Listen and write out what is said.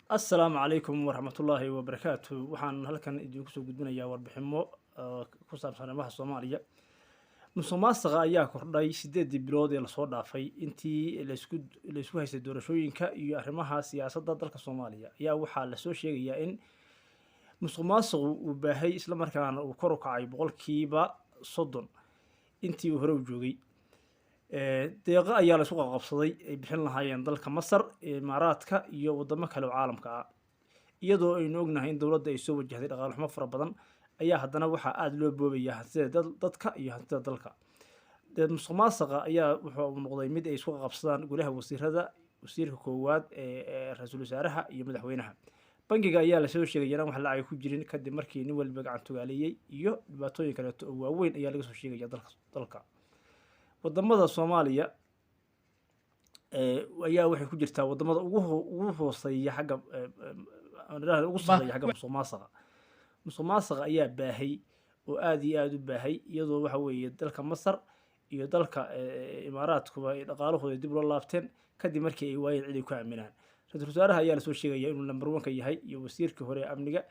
Assalaamu calaykum waraxmatullaahi wabarakaatu. Waxaan halkan idinku soo gudbinayaa warbiximo ku saabsan arrimaha Soomaaliya. Musuqmaasuqa ayaa kordhay 8 bilood ee lasoo dhaafay intii la isku haystay doorashooyinka iyo arrimaha siyaasadda dalka Soomaaliya. Ayaa waxaa la soo sheegayaa in musuqmaasuqu uu baahay isla markaana uu kor u kacay boqolkiiba 30 intii uu hore u joogay. Deeqa ayaa la isku qabsaday ay bixin lahaayeen dalka Masar, Imaaraadka iyo wadamo kale oo caalamka ah. Iyadoo aynu ognahay in dowladda ay soo wajahday dhaqaale xumo fara badan, ayaa haddana waxaa aad loo boobayaa hantida dadka iyo hantida dalka. Musuqmaasuqa ayaa wuxuu noqday mid ay isku qabsadaan golaha wasiirada, wasiirka koowaad ee ra'iisul wasaaraha iyo madaxweynaha. Bangiga ayaa la soo sheegay in wax lacag ku jirin kadib markii nin walba gacan tugaaleeyay iyo dhibaatooyin kale oo waaweyn ayaa laga soo sheegaya dalka. Wadamada Soomaaliya ayaa waxay ku jirtaa wadamada ugu hooseeya xagga ugu sarreeya xagga musuqmaasuqa. Musuqmaasuqa ayaa baahay oo aad iyo aad u baahay iyadoo waxa weeye dalka Masar iyo dalka Imaaraadkuba ay dhaqaalahooda dib loo laabteen kadib markii ay waayeen cid ay ku aaminaan. Ra'iisul wasaaraha ayaa la soo sheegaya inuu number 1 ka yahay iyo wasiirka hore ee amniga